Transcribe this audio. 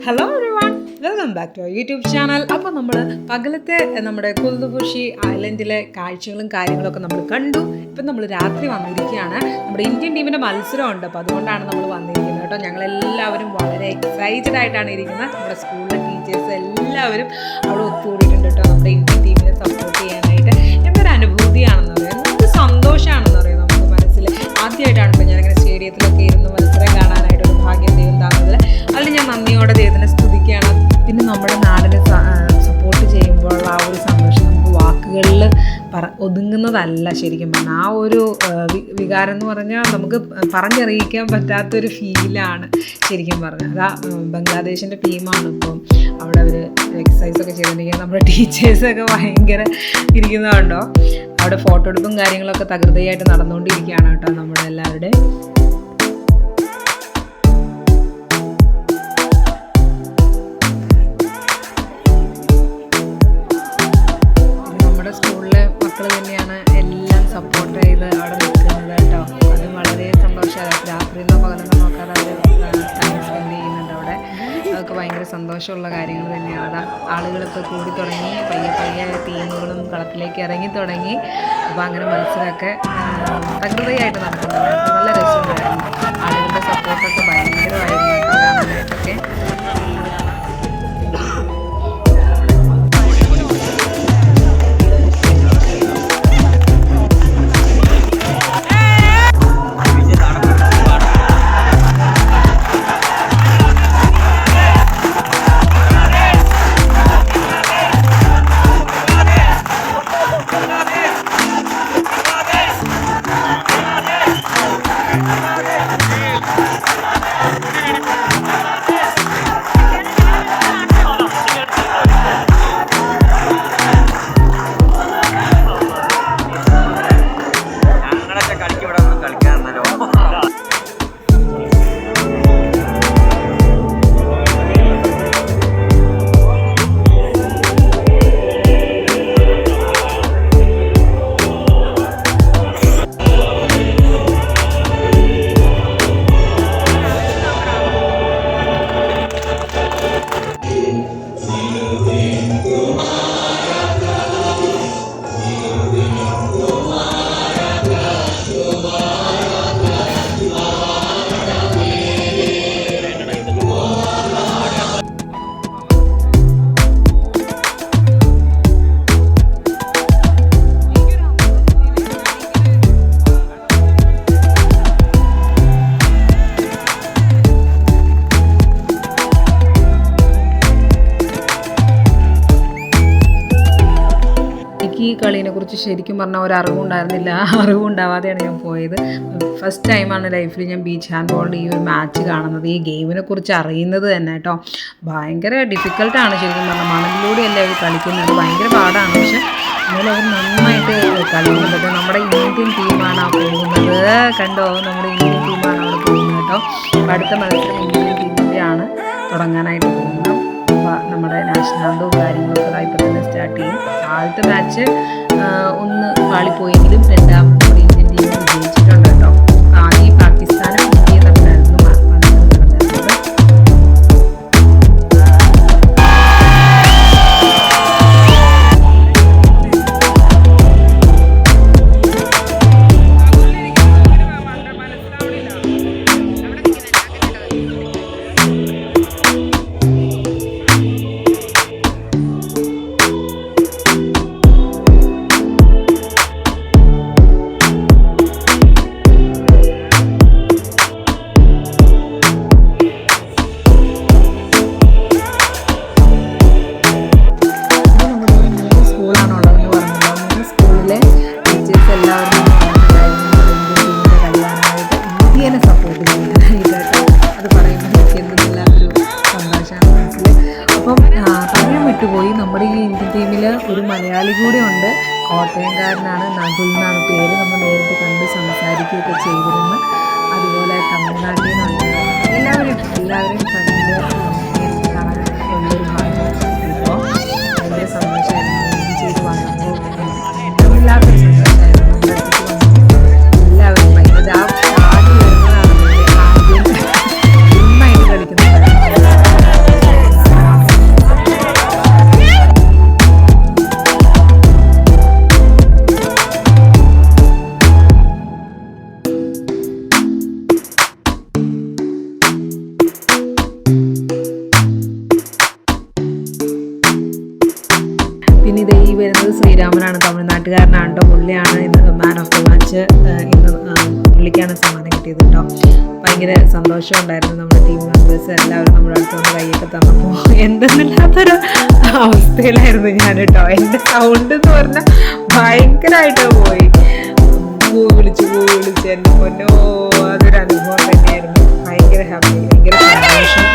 Hello everyone, welcome back to YouTube channel. അപ്പോൾ നമ്മൾ പകലത്തെ നമ്മുടെ കുൽദുബുഷി ഐലൻഡിലെ കാഴ്ചകളും കാര്യങ്ങളൊക്കെ നമ്മൾ കണ്ടു. ഇപ്പം നമ്മൾ രാത്രി വന്നിരിക്കുകയാണ്. നമ്മുടെ ഇന്ത്യൻ ടീമിൻ്റെ മത്സരമുണ്ട്, അപ്പോൾ അതുകൊണ്ടാണ് നമ്മൾ വന്നിരിക്കുന്നത് കേട്ടോ. ഞങ്ങളെല്ലാവരും വളരെ എക്സൈറ്റഡ് ആയിട്ടാണ് ഇരിക്കുന്നത്. നമ്മുടെ സ്കൂളിലെ ടീച്ചേഴ്സ് എല്ലാവരും അവിടെ ഒത്തുകൂടിയിട്ടുണ്ട് കേട്ടോ, നമ്മുടെ ഇന്ത്യൻ ടീമിനെ സപ്പോർട്ട് ചെയ്യാനായിട്ട്. എന്തൊരു അനുഭൂതിയാണെന്ന് പറയാം, എന്ത് സന്തോഷമാണെന്ന് പറയാം നമുക്ക് മനസ്സിൽ. ആദ്യമായിട്ടാണ് ഇപ്പോൾ ഞാനിങ്ങനെ സ്റ്റേഡിയത്തിലൊക്കെ ഇരുന്ന് മത്സരം കാണാനായിട്ടൊരു ഭാഗ്യം ദൈവം തന്നതിൽ. അതിൽ ഞാൻ നന്ദിയോടെ ദൈവത്തിനെ സ്തുതിക്കുകയാണ്. പിന്നെ നമ്മുടെ നാടിനെ സപ്പോർട്ട് ചെയ്യുമ്പോൾ ആ ഒരു സന്തോഷം നമുക്ക് വാക്കുകളിൽ ഒതുങ്ങുന്നതല്ല. ശരിക്കും പറഞ്ഞാൽ ആ ഒരു വികാരം എന്ന് പറഞ്ഞാൽ നമുക്ക് പറഞ്ഞറിയിക്കാൻ പറ്റാത്തൊരു ഫീലാണ് ശരിക്കും പറഞ്ഞാൽ. അതാ ബംഗ്ലാദേശിൻ്റെ ടീമാണ് ഇപ്പം അവിടെ അവർ എക്സസൈസൊക്കെ ചെയ്തിട്ടുണ്ടെങ്കിൽ നമ്മുടെ ടീച്ചേഴ്സൊക്കെ ഭയങ്കര ഇരിക്കുന്നതുണ്ടോ. അവിടെ ഫോട്ടോ എടുപ്പും കാര്യങ്ങളൊക്കെ തകൃതിയായിട്ട് നടന്നുകൊണ്ടിരിക്കുകയാണ് കേട്ടോ നമ്മുടെ എല്ലാവരുടെയും. തന്നെയാണ് എല്ലാം സപ്പോർട്ട് ചെയ്ത് അവിടെ നിൽക്കുന്നത് കേട്ടോ. അത് വളരെ സന്തോഷമാണ്. രാത്രിയിലോ പകലെന്നോ നോക്കാതെ അവർ ടൈം സ്പെൻഡ് ചെയ്യുന്നുണ്ട് അവിടെ. അതൊക്കെ ഭയങ്കര സന്തോഷമുള്ള കാര്യങ്ങൾ തന്നെയാണ്. ആളുകളൊക്കെ കൂടി തുടങ്ങി, പയ്യെ പയ്യെ ടീമുകളും കളത്തിലേക്ക് ഇറങ്ങി തുടങ്ങി. അപ്പോൾ അങ്ങനെ മത്സരമൊക്കെ തകൃതിയായിട്ട് നടക്കുന്നുണ്ട്. നല്ല രസമുണ്ടായിരുന്നു. ആളുകളുടെ സപ്പോർട്ടൊക്കെ ഭയങ്കരമായിരുന്നു കേട്ടോ കാണാനായിട്ടൊക്കെ. ഈ കളീനെ കുറിച്ച് ശരിക്കും പറഞ്ഞാൽ ഒരു അറിവുണ്ടായിരുന്നില്ല. അറിവുണ്ടാവാതെയാണ് ഞാൻ പോയത്. ഫസ്റ്റ് ടൈമാണ് ലൈഫിൽ ഞാൻ ബീച്ച് ഹാൻഡ് ബോളിൻ്റെ ഈ ഒരു മാച്ച് കാണുന്നത്, ഈ ഗെയിമിനെ കുറിച്ച് അറിയുന്നത് തന്നെ കേട്ടോ. ഭയങ്കര ഡിഫിക്കൽട്ടാണ് ശരിക്കും പറഞ്ഞാൽ. മണലിലൂടെയല്ലേ അവർ കളിക്കുന്നത്, ഭയങ്കര പാടാണ്. പക്ഷെ എന്നാലും അവർ നന്നായിട്ട് കളിക്കുന്നുണ്ട്. നമ്മുടെ ഇന്ത്യൻ ടീമാണ് ആ പോകുന്നത് കണ്ടോ, നമ്മുടെ ഇന്ത്യൻ ടീമാണ് അവിടെ പോകുന്നത് കേട്ടോ. അടുത്ത മത്സരം ഇന്ത്യൻ ടീമിൻ്റെയാണ് തുടങ്ങാനായിട്ട് പോകുന്നത്. നമ്മുടെ നാഷണൽ ആന്തവും കാര്യങ്ങളൊക്കെ ഇപ്പോൾ തന്നെ സ്റ്റാർട്ട് ചെയ്യും. ആദ്യത്തെ മാച്ച് ഒന്ന് പാളിപ്പോയെങ്കിലും രണ്ടാം നമ്മുടെ ഇന്ത്യൻ ടീം വിജയിച്ചിട്ടുണ്ട് കേട്ടോ. ആദ്യം പാകിസ്ഥാനും ഇന്ത്യയും തമ്മിലായിരുന്നു നടന്നിരുന്നത്. പോയി നമ്മുടെ ഈ ഇന്ത്യൻ ടീമിൽ ഒരു മലയാളി കൂടെ ഉണ്ട്. കോട്ടയംകാരനാണ്, നകുൽ എന്നാണ് പേര്. നമ്മൾ നേരിട്ട് കണ്ട് സംസാരിക്കുകയൊക്കെ ചെയ്തിരുന്നു. അതുപോലെ തമിഴ്നാട്ടിൽ നിന്നുണ്ട്. എല്ലാവരെയും കണ്ട് കാണാനുള്ളൊരു ഭാഗ്യം ഇപ്പോൾ ഭയങ്കര സന്തോഷമായിരുന്നു. ചെയ്ത് വന്നപ്പോൾ എല്ലാവർക്കും സന്തോഷമായിരുന്നു. എല്ലാവരും ഭയങ്കര ആദ്യം വരുന്നതാണ് നന്നായിട്ട് കളിക്കുന്നത്. ശ്രീരാമനാണ്, തമിഴ്നാട്ടുകാരനാണ് കേട്ടോ. പുള്ളിയാണ് ഇന്ന് മാൻ ഓഫ് ദ മാച്ച്. ഇന്ന് പുള്ളിക്കാണ് സമ്മാനം കിട്ടിയത് കേട്ടോ. ഭയങ്കര സന്തോഷമുണ്ടായിരുന്നു. നമ്മുടെ ടീം മെമ്പേഴ്സ് എല്ലാവരും നമ്മുടെ അടുത്ത് വന്ന് കൈയൊക്കെ തന്നപ്പോൾ എന്തെന്നില്ലാത്തൊരു അവസ്ഥയിലായിരുന്നു ഞാൻ കേട്ടോ. എൻ്റെ സൗണ്ട് എന്ന് പറഞ്ഞാൽ ഭയങ്കരമായിട്ട് പോയി. പൂ വിളിച്ച് എൻ്റെ പൊന്നോ, അതൊരു അനുഭവം തന്നെയായിരുന്നു. ഭയങ്കര ഹാപ്പി, ഭയങ്കര സന്തോഷം.